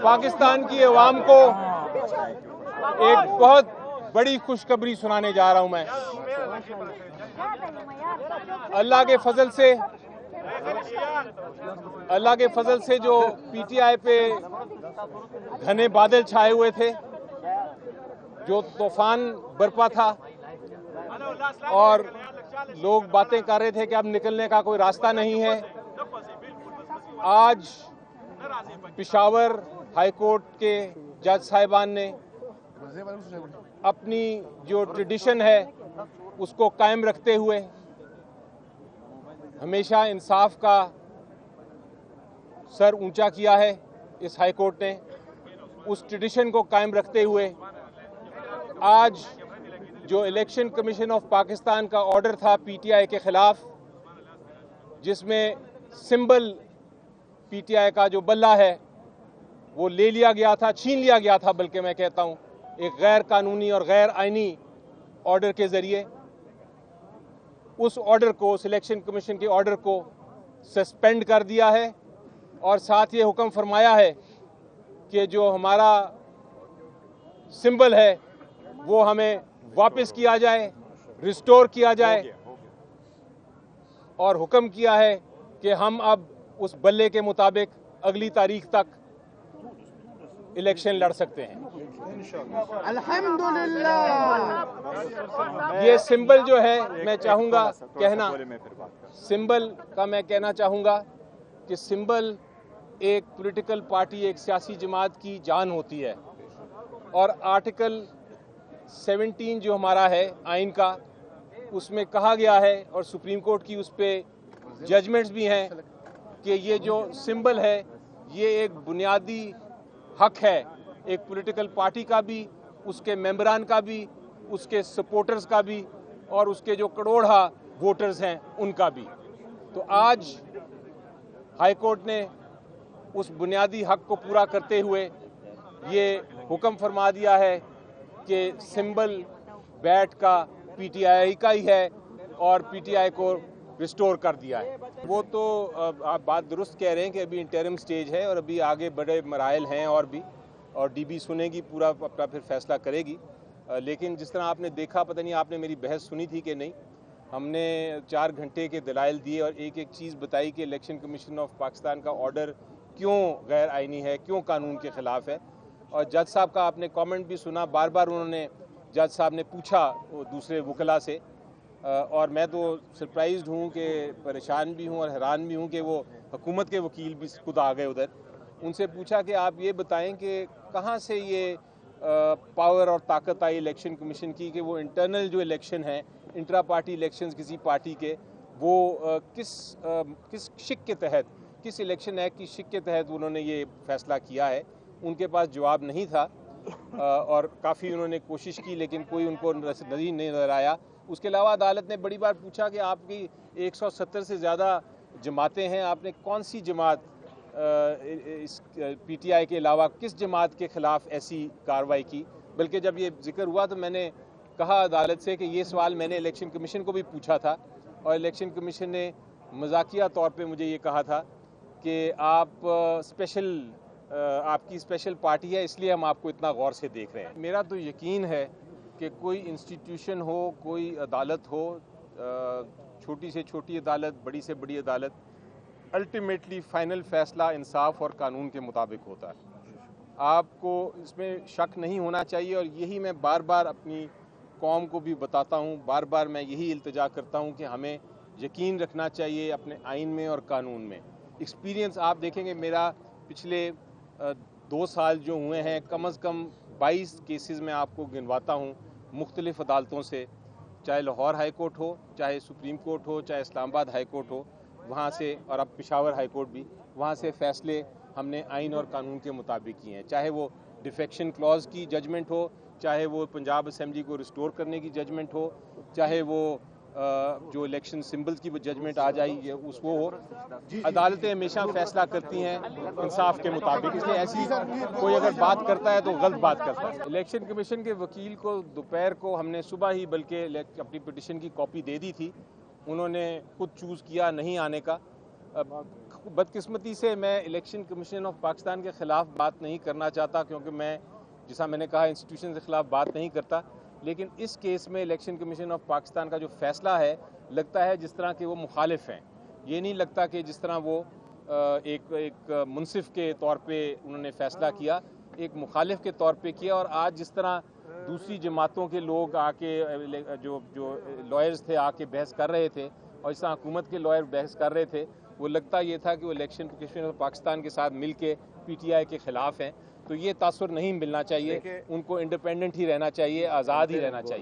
पाकिस्तान की अवाम को एक बहुत बड़ी खुशखबरी सुनाने जा रहा हूं मैं। अल्लाह के फजल से जो पीटीआई पे घने बादल छाए हुए थे, जो तूफान बरपा था और लोग बातें कर रहे थे कि अब निकलने का कोई रास्ता नहीं है, आज पेशावर हाई कोर्ट के जज साहिबान ने अपनी जो ट्रेडिशन है उसको कायम रखते हुए, हमेशा इंसाफ का सर ऊंचा किया है इस हाई कोर्ट ने, उस ट्रेडिशन को कायम रखते हुए आज जो इलेक्शन कमीशन ऑफ पाकिस्तान का ऑर्डर था पीटीआई के खिलाफ, जिसमें सिंबल पीटीआई का जो बल्ला है वो ले लिया गया था, छीन लिया गया था, बल्कि मैं कहता हूं एक गैर कानूनी और गैर आईनी ऑर्डर के जरिए, उस ऑर्डर को, सिलेक्शन कमीशन के ऑर्डर को सस्पेंड कर दिया है और साथ ये हुक्म फरमाया है कि जो हमारा सिंबल है वो हमें वापस किया जाए, रिस्टोर किया जाए, और हुक्म किया है कि हम अब उस बल्ले के मुताबिक अगली तारीख तक इलेक्शन लड़ सकते हैं। अल्हम्दुलिल्लाह। ये सिंबल जो है, मैं चाहूंगा कहना, सिंबल का मैं कहना चाहूंगा कि सिंबल एक पॉलिटिकल पार्टी, एक सियासी जमात की जान होती है, और आर्टिकल 17 जो हमारा है आइन का, उसमें कहा गया है और सुप्रीम कोर्ट की उस पर जजमेंट्स भी हैं कि ये जो सिंबल है ये एक बुनियादी हक है, एक पॉलिटिकल पार्टी का भी, उसके मेंबरान का भी, उसके सपोर्टर्स का भी, और उसके जो करोड़ा वोटर्स हैं उनका भी। तो आज हाई कोर्ट ने उस बुनियादी हक को पूरा करते हुए ये हुक्म फरमा दिया है कि सिंबल बैट का पीटीआई का ही है और पीटीआई को रिस्टोर कर दिया है। वो तो आप बात दुरुस्त कह रहे हैं कि अभी इंटरिम स्टेज है और अभी आगे बड़े मराइल हैं और भी, और डीबी सुनेगी, पूरा अपना फिर फैसला करेगी। लेकिन जिस तरह आपने देखा, पता नहीं आपने मेरी बहस सुनी थी कि नहीं, हमने 4 घंटे के दलाइल दिए और एक एक चीज़ बताई कि इलेक्शन कमीशन ऑफ पाकिस्तान का ऑर्डर क्यों गैर आइनी है, क्यों कानून के ख़िलाफ़ है। और जज साहब का आपने कमेंट भी सुना, बार बार उन्होंने, जज साहब ने पूछा दूसरे वकला से, और मैं तो सरप्राइज्ड हूँ कि परेशान भी हूँ और हैरान भी हूँ कि वो हुकूमत के वकील भी खुद आ गए उधर। उनसे पूछा कि आप ये बताएं कि कहाँ से ये पावर और ताकत आई इलेक्शन कमीशन की कि वो इंटरनल जो इलेक्शन है, इंट्रा पार्टी इलेक्शंस किसी पार्टी के, वो किस शिक के तहत, किस इलेक्शन एक्ट की शिक के तहत उन्होंने ये फैसला किया है। उनके पास जवाब नहीं था और काफ़ी उन्होंने कोशिश की लेकिन कोई उनको नज़र नहीं नजर आया। उसके अलावा अदालत ने बड़ी बार पूछा कि आपकी 170 से ज़्यादा जमातें हैं, आपने कौन सी जमात इस पीटीआई के अलावा किस जमात के ख़िलाफ़ ऐसी कार्रवाई की। बल्कि जब ये जिक्र हुआ तो मैंने कहा अदालत से कि ये सवाल मैंने इलेक्शन कमीशन को भी पूछा था, और इलेक्शन कमीशन ने मजाकिया तौर पे मुझे ये कहा था कि आपकी स्पेशल पार्टी है इसलिए हम आपको इतना गौर से देख रहे हैं। मेरा तो यकीन है कि कोई इंस्टीट्यूशन हो, कोई अदालत हो, छोटी से छोटी अदालत, बड़ी से बड़ी अदालत, अल्टीमेटली फ़ाइनल फ़ैसला इंसाफ और कानून के मुताबिक होता है। आपको इसमें शक नहीं होना चाहिए, और यही मैं बार बार अपनी कौम को भी बताता हूँ, बार बार मैं यही इल्तिजा करता हूँ कि हमें यकीन रखना चाहिए अपने आइन में और कानून में। एक्सपीरियंस आप देखेंगे, मेरा पिछले 2 साल जो हुए हैं, कम अज़ कम 22 केसेस में आपको गिनवाता हूँ मुख्तलिफ़ अदालतों से, चाहे लाहौर हाई कोर्ट हो, चाहे सुप्रीम कोर्ट हो, चाहे इस्लामाबाद हाई कोर्ट हो, वहाँ से, और अब पेशावर हाई कोर्ट भी, वहाँ से फ़ैसले हमने आइन और कानून के मुताबिक किए हैं। चाहे वो डिफेक्शन क्लॉज की जजमेंट हो, चाहे वो पंजाब असेंबली को रिस्टोर करने की जजमेंट हो, चाहे वो जो इलेक्शन सिंबल्स की जजमेंट आ जाए उसको हो, अदालतें हमेशा फैसला करती हैं इंसाफ के मुताबिक। इसलिए ऐसी कोई अगर बात करता है तो गलत बात करता है। इलेक्शन कमीशन के वकील को दोपहर को हमने सुबह ही बल्कि अपनी पिटिशन की कॉपी दे दी थी, उन्होंने खुद चूज़ किया नहीं आने का। بدقسمتی سے میں الیکشن کمیشن آف پاکستان کے خلاف بات نہیں کرنا چاہتا، کیونکہ میں جیسا میں نے کہا انسٹیٹیوشن کے خلاف بات نہیں کرتا، لیکن اس کیس میں الیکشن کمیشن آف پاکستان کا جو فیصلہ ہے لگتا ہے جس طرح کہ وہ مخالف ہیں. یہ نہیں لگتا کہ جس طرح وہ ایک منصف کے طور پہ انہوں نے فیصلہ کیا، ایک مخالف کے طور پہ کیا. اور آج جس طرح دوسری جماعتوں کے لوگ آ کے جو لائرز تھے آ کے بحث کر رہے تھے، اور جس طرح حکومت کے لائر بحث کر رہے تھے، وہ لگتا یہ تھا کہ وہ الیکشن کمیشن آف پاکستان کے ساتھ مل کے پی ٹی آئی کے خلاف ہیں. تو یہ تاثر نہیں ملنا چاہیے، ان کو انڈیپینڈنٹ ہی رہنا چاہیے، آزاد ہی رہنا چاہیے.